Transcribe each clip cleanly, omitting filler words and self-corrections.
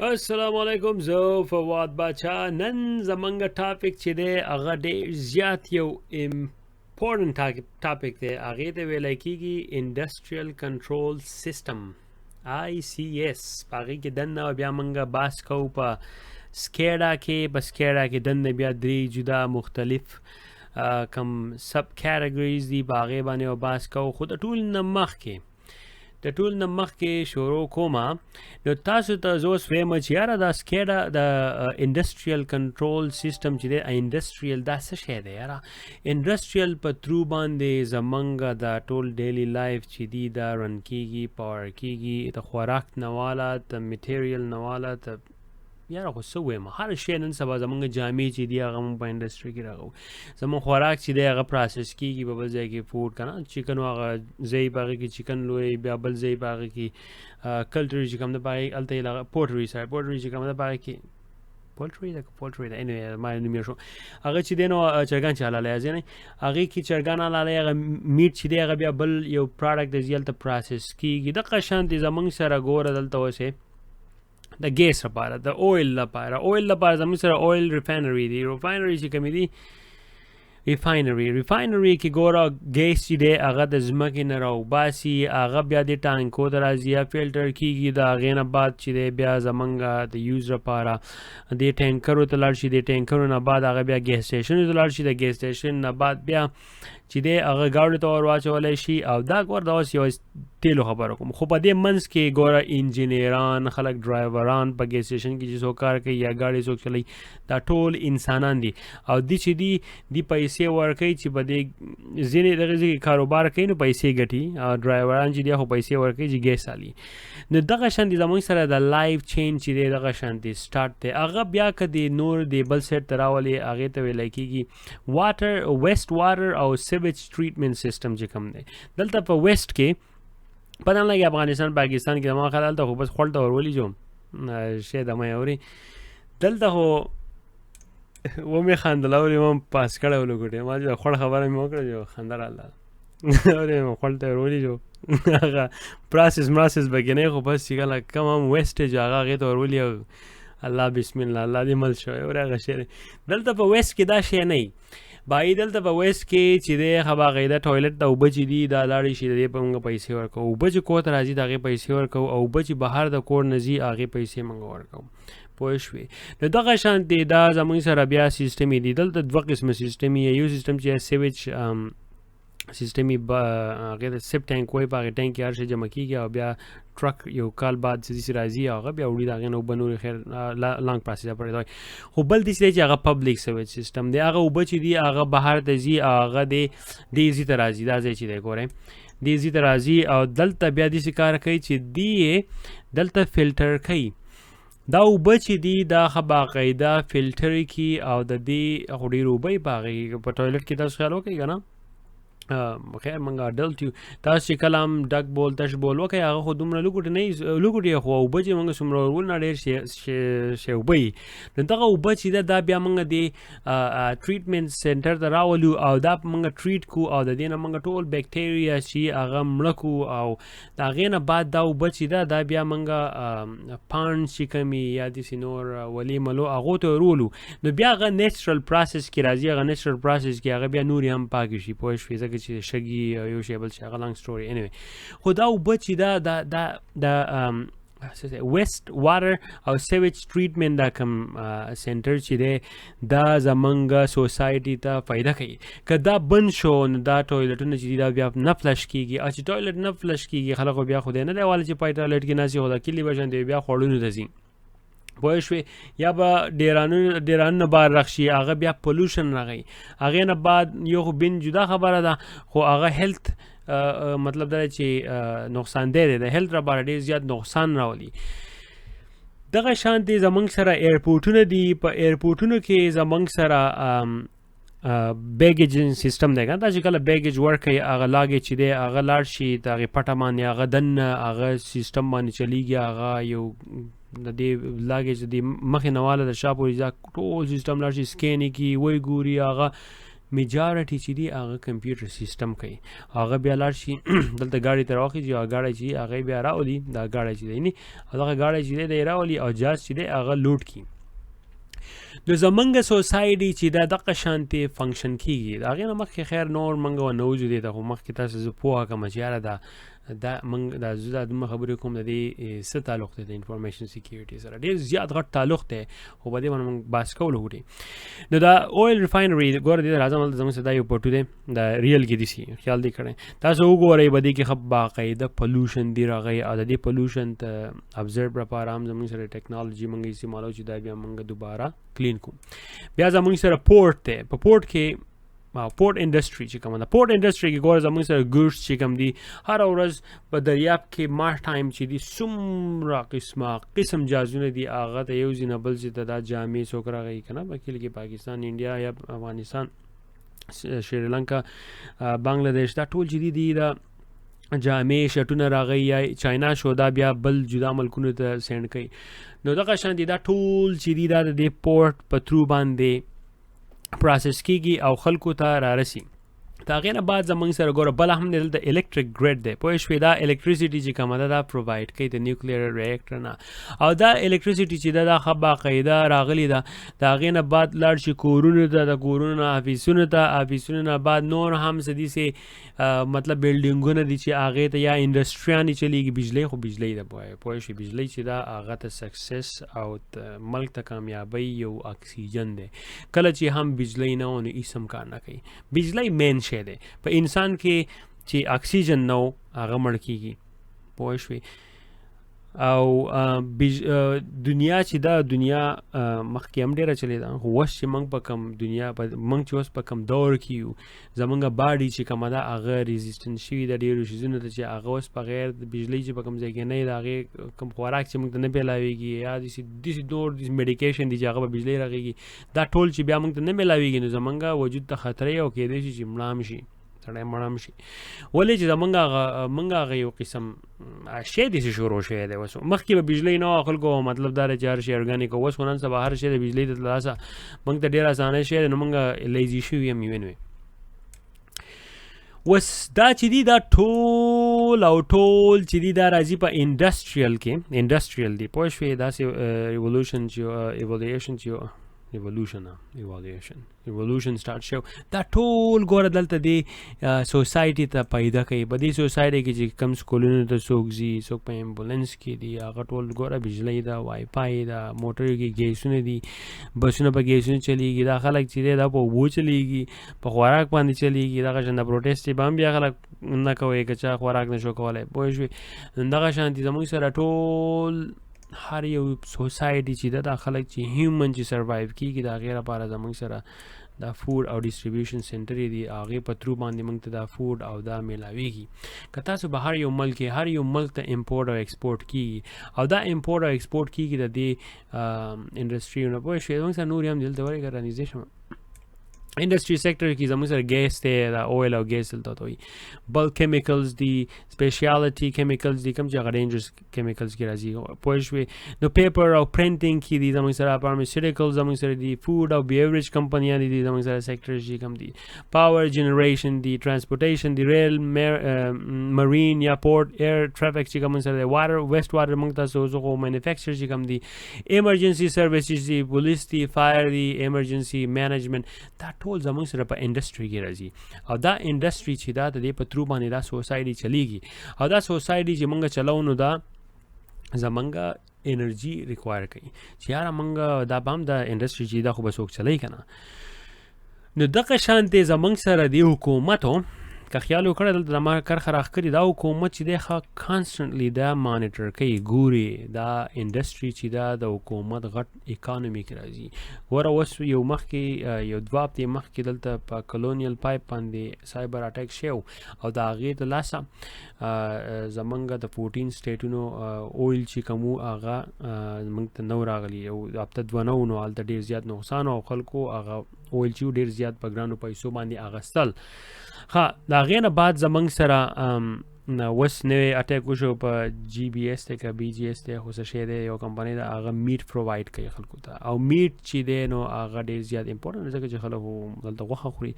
السلام علیکم، زه فواد باچا. نن زمونږ ټاپک چې دی هغه ډېر زیات یو امپورټنټ ټاپک دی. هغې ته ویلی کېږي انډسټریل کنټرول سیسټم ICS. په هغې کې دننه بیا موږ بحث کوو په سکیډا کې. په سکیډا کې دننه بیا درې جدا مختلف کم سب کیټګریز دي، په هغې باندې به بحث کوو. خو د ټول نه مخکې شروع کومه، نو تاسو ته زه اوس وایم چې یاره دا سکیډا د انډسټریل کنټرول سیسټم چې دی، انډسټریل دا څه شی دی یاره؟ انډسټریل په ترو باندې زمونږ د ټول ډیلی لایف چې دی دا رن کېږي، پاور کېږي، د خوراک نه واله، د میټیریل نه واله، یاره خو څه ووایم، هر شی نن سبا زمونږ جامې چې دي هغه مونږ په انډسټري کې راغو. زمونږ خوراک چې دی هغه پروسس کېږي په بل ځای کې، فوډ که نه، چکن هغه ځای په هغې کې چکن لوی، بیا بل ځای په هغې کې کلټري چې کوم ده په هغې هلته یې پوټري چې کوم ده په هغې کې پولټري ده انوی ما نوم یې شو، هغه چې دی نو چرګان چې حلالوي ځینې هغې کې چرګان حلالوي، هغه میټ چې دی هغه بیا بل یو پروډکټ دی هلته پروسس کېږي. دغه شانتې زمونږ سره ګوره دلته اوسې د ګیس لپاره، د اویل لپاره زموږ سره اویل ریفاینري دي. ریفاینري چې کومې دي، ریفاینري کې ګوره ګیس چې دی هغه د ځمکې نه راوباسي، هغه بیا د ټانکو ته راځي یا فلټر کېږي. د هغې نه بعد چې دی بیا زمونږ د یوز لپاره دې ټینکرو ته لاړ شي، د ټینکرو نه بعد هغه بیا ګیس سټیشنو ته لاړ شي، د ګیس سټیشن نه بعد بیا چې دی هغه ګاډو ته ور واچولی شي. او دا ګوره دا اوس یو تیلو خبره کوم، خو په دې منځ کې ګوره انجینیران، خلک ډرایوران په ګیس سټیشن کې چې څوک کار کوي یا ګاډي څوک چلوي، دا ټول انسانان دي. او دی چې دی پیسې ورکوي چې په دې ځینې دغه ځای کې کاروبار کوي نو پیسې ګټي، او ډرایوران چې دی خو پیسې ورکوي چې ګیس حالي. نو دغه شانتې زموږ سره د لایف چین چې دی دغه شانتې سټارټ دی. هغه بیا که د نور د بل سایډ ته راولي هغې ته ویلی کېږي ویسټ واټر او سیویج ټریټمنټ سیسټم چې کوم دی. دلته په ویسټ کې پته نه لګي افغانستان پاکستان کې زما خیال هلته خو بس خوړ ته ورولي جوم شی د مې اوري. دلته خو ومې خندل اورې ما پاس کړی و لوګوټې، ما چې خوړ خبره مې وکړه جو خنده راله اورې خوړ ته ورولي جو هغه پروسس به کې نه، خو بس چې کله کم هم ویسټېج هغه هغې ته ورولي او الله بسم الله الله دې مل شوی اورې هغه شی دی. دلته په ویسټ کې دا شی نه وي بای. دلته په ویسټ کې چې دی هغه غیده ټوایلټ ته اوبه چې دي دا لاړې شي، د دې په موږ پیسې ورکوو. اوبه چې کور ته راځي د هغې پیسې ورکوو، او اوبه چې بهر د کور نه ځي هغې پیسې موږ ورکوو. پوه شوې؟ نو دغه شانتې دا زموږ سره بیا سیسټمې دي. دلته دوه قسمه سیسټم یو سیسټم چې سیویج سیسټم یې هغې ته سیپ ټینک وایي، په هغې ټینک کې هر شی جمع کېږي او بیا ټرک یو کال بعد چې راځي هغه بیا وړي د هغې نه اوبه نورې خیر لانګ پروسس پرې دی. خو بل داسې دی چې هغه پبلیک سیویج سیسټم دی، هغه اوبه چې دي هغه بهر ته ځي، هغه دې ځي ته راځي، دا ځای چې دی ګورئ دې ځي ته راځي، او دلته بیا داسې کار کوي چې دی یې دلته فلټر کوي. دا اوبه چې دي دا ښه باقاعده فلټر کړي، او د دې خو ډېرې اوبه یې په هغې په ټوایلټ کې تاسو خیال وکړئ که نه، خیر موږ اډلټ یو، تاسو چې کله هم ډک بول تش بول وکړئ هغه خو دومره لوګوټې نه وي، لوګوټې خو اوبه چې موږ څومره ورول نه ډېر شی اوبه وي. نو دغه اوبه چې ده دا بیا موږ د ټریټمنټ سینټر ته راولو او دا موږ ټریټ کړو، او د دې نه موږ ټول بیکټیریا چې هغه مړه کړو، او د هغې نه بعد دا اوبه چې ده دا بیا موږ پاڼ چې کوم یا داسې نور ولې ملو هغو ته ورولو. نو بیا هغه نیچرل پروسس کې راځي، هغه نیچرل پروسس کې هغه بیا نورې هم پاکې شي. پوه شوې؟ ځکه چې شګي یو شی بل شي هغه لانګ سټوري انوی. خو دا اوبه چې دا ویسټ واټر او سیویج ټریټمنټ دا کوم سینټر چې دی دا زمونږ سوسایټي ته فایده کوي. که دا بند شو نو دا ټوایلټونه چې دي دا بیا نه فلش کېږي، او چې ټوایلټ نه فلش کېږي خلکو بیا خو دی نه دی والی چې پای ټوایلټ کې ناستي، خو دا کلي به شان دی بیا خوړونو ته ځي. پوه شوې؟ یا به ډیرانو نه بار رخشي، هغه بیا پولوشن راغی، هغې نه بعد یو خو بین جدا خبره ده، خو هغه هیلث مطلب دا چې نقصان دی د هیلث لپاره ډېر زیات نقصان راولي. دغه شانتې زموږ سره ایرپورټونه دي. په ایرپورټونو کې زموږ سره بیګیج سیسټم دی که دا چې کله بیګیج ورکوي هغه لاګې چې دی هغه لاړ شي د هغې پټه باندې هغه دننه هغه سیسټم باندې چلیږي، هغه یو د دې لاګیج د مخې نه واله د شا پورې ټول سیسټم لاړ شي، سکین یې کړي، ویې ګوري، هغه میجارټي چې دی هغه کمپیوټر سیسټم کوي هغه بیا لاړ شي دلته ګاډي ته راوخیږي او ګاډی چې هغه بیا راولي دا ګاډی چې دی نه هغه ګاډی چې دی راولي او جهاز چې دی هغه لوډ کړي نو زمونږ سوسایټي چې دا دغه شانتي فنکشن کیږي دا هغې نه مخکې خیر نور موږ ونوځو دی ته خو مخکې تاسو زه پوهه کړم چې یاره دا موږ دا زه دا دومره خبرې کوم د دې څه تعلق دی د انفارمیشن سیکیورټي سره ډېر زیات غټ تعلق دی خو په دې باندې موږ بحث کول وکړي نو دا اویل ریفاینري ګوره دې راځم هلته زموږ سره دا یو پټو دی دا ریل کې دي سي خیال دې کړی تاسو وګورئ په دې کې ښه باقاعده پلوشن دی راغی او د دې پلوشن ته ابزرو لپاره هم زموږ سره ټیکنالوجي موږ استعمالو چې دا بیا موږ دوباره کلین کوو بیا زموږ سره پورټ دی په پورټ کې پورټ انډسټري چې کوم ده پورټ انډسټري کې ګوره زموږ سره ګوډس چې کوم دي هره ورځ په دریاب کې مار ټایم چې دي څومره قسم جهازونه دي هغه ته یو ځای نه بل ځای ته دا جامې څوک راغی که نه په کې پاکستان انډیا یا افغانستان شریلنکا بنګلادیش دا ټول چې دي دا جامې شټونه راغی یا چاینا شو دا بیا بل جدا ملکونو ته سینډ کوي نو دغه شان دي دا ټول چې دي دا د دې پورټ په تھرو باندې پروسس کیږي او خلکو ته رارسي دا غینه بعد زمونږ سره ګوره بل هم دلته الکتریک ګریډ دی پوه شوې دا الکتریسټي چې کومه ده دا پرووایډ کوي د نیوکلیر ریاکټر نه او دا الکتریسټي چې ده دا ښه باقاعده راغلې ده د هغې نه بعد لاړ شي کورونو ته د کورونو نه افیسونو ته افیسونو نه بعد نور هم څه دي سې مطلب بلډینګونه دي چې هغې ته یا انډسټریانې چلیږي بجلی خو بجلی ده پوه شوې بجلی چې ده هغه ته سکسس او ملک ته کامیابی یو اکسیجن دی کله چې هم بجلی نه و نو هېڅ هم کار نه کوي بجلی مین شی دی په انسان کې چې اکسیجن نه و هغه مړ کېږي پوه شوې او دنیا چې دا دنیا مخکې هم ډېره چلې ده خو اوس چې موږ په کم دنیا موږ چې اوس په کم دور کې یو زموږ باډي چې کومه ده هغه ریزسټنس شوي ده ډېرو شیزونو ته چې هغه اوس بغیر د بجلۍ چې په کوم ځای کې نه وي د هغې کوم خوراک چې موږ ته نه میلاویږي یا داسې نور میډیکیشن دي چې هغه به بجلۍ راغېږي دا ټول چې بیا موږ ته نه میلاویږي نو زموږ وجود ته خطرې او کیدای شي چې مړه هم شي سړی مړه هم شي ولې چې زموږ هغه یو قسم شی داسې شروع شوی دی اوس مخکې به بجلۍ نه وه خلکو مطلب دا دی چې هر شی ارګانیک و اوس خو نن سبا هر شی د بجلۍ د لاسه موږ ته ډېر اسانه شی دی نو موږ لیزي شوي هم یو نوې اوس دا چې دي دا ټول او ټول چې دي دا راځي په انډسټریل کې انډسټریل دی پوه شوې داسې ایولوشن چې ایولیوشن چې ایولیوشن سٹارټ شو دا ټول ګوره دلته دی سوسایټي ته پیدا کوي په دې سوسایټي کې چې کم سکولونو ته څوک ځي څوک په ایمبولنس کې دي هغه ټول ګوره بجلی ده وای فای ده موټرو کې ګیسونه دي بسونه په ګیسونو چلیږي دا خلک چې دی دا په اوبو چلیږي په خوراک باندې چلیږي دغه شان د پروټیسټ به هم بیا خلک نه کوي که چا خوراک نشو کولی پوه شوې دغه شانتي زموږ سره ټول هر یو سوسایټي چې دا خلک چې هیومن چې سروایو کېږي د هغې لپاره زموږ سره دا فوډ او ډسټریبیوشن سنټر دی هغې په تھرو باندې موږ ته دا فوډ او دا میلاویږي که تاسو به هر یو ملک ته امپورټ او ایکسپورټ کېږي او دا امپورټ او ایکسپورټ کېږي د دې انډسټریونه پوه شوې زموږ سره نور هم دلته ورکړه رانیږدې شم انډسټري سیکټر کې زموږ سره ګیس دی دا اویل او ګیس دلته ته وایي بل کیمیکلز دي سپیشیالټي کیمیکلز دي کوم چې هغه ډینجرس کیمیکلز کې راځي پوه شوې نو پیپر او پرنټینګ کې دي زموږ سره فارماسیوټیکل زموږ سره دي فوډ او بیوریج کمپنیان دي زموږ سره سیکټر چې کوم دي پاور جنریشن دي ټرانسپورټیشن دي ریل مرین یا پورټ ایر ټرافیک چې کوم سره دی واټر ویسټ واټر موږ تاسو خو مینوفیکچر چې کوم دي ایمرجنسي سروسز دي پولیس دي فایر دي ایمرجنسي مینجمنټ دا ټول زموږ سره په انډسټري کې راځي او دا انډسټري چې دا د دې په تھرو باندې دا سوسایټي چلیږي او دا سوسایټي چې موږ چلاو نو دا زمونږ انرژي ریکوایر کوي چې یاره موږ دا به هم د انډسټري چې دا خو به څوک چلی که نه نو دغه شانتې زموږ سره د حکومتو که خیال وکړه دلته د ما کرښه راښکلې دا حکومت چې دی ښه کانسټنټلی دا مانیټر کوي ګوري دا انډسټري چې دا د حکومت غټ اکانومي کې راځي ګوره اوس یو مخکې یو دوه هفتې مخکې دلته په کلونیل پایپ باندې سایبر اټیک شوی او د هغې د لاسه زمونږ د 14 سټیټونو اویل چې کوم و هغه موږ ته نو راغلي یو هفته دوه نه و نو هلته ډېر زیات نقصان او خلکو هغه اویل چې ډېر زیات په ګرانو پیسو باندې اخیستل ها د هغې نه بعد زموږ سره وس نوې اټیک وشو په جی بی ایس ته که بی جی ایس ته خو څه شی دی یو کمپنۍ ده هغه میټ پرووایډ کوي خلکو ته او میټ چې دی نو هغه ډېر زیات امپورټنټ ځکه چې خلک دلته غوښه خوري.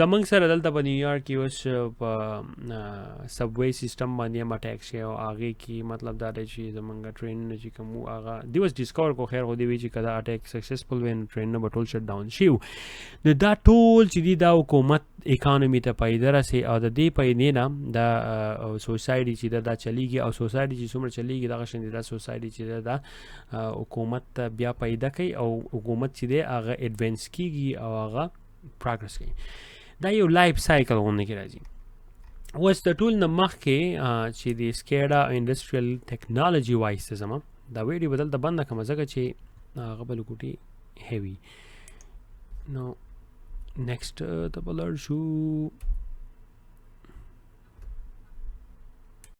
زمونږ سره دلته په نیویارک کې اوس په سبوی سیسټم باندې هم اټیک شوی او هغې کې مطلب دا دی چې زمونږ ټرینونه چې کوم وو هغه دی اوس ډسکور کو خیر خو دی وی چې که دا اټیک سکسسفل وي نو ټرینونه به ټول شټ ډاون شي وو. نو دا ټول چې دی دا حکومت اکانومي ته پیدا رسي او د دې پیدې نه دا سوسایټي چې دا چلیږي او سوسایټي چې څومره چلیږي دغه شان دا سوسایټي چې دا حکومت بیا پیدا کوي او حکومت چې دی هغه ایڈوانس کیږي او هغه پروګرس کوي. دا یو لایف سایکل غوندې کې راځي. اوس د ټول نه مخکې چې د سکیډا انډسټریل ټیکنالوجي وایس ته ځم دا ویډیو به دلته بنده کړم ځکه چې هغه به لکوټي هیوي. نو نیکسټ ته به لاړ شو.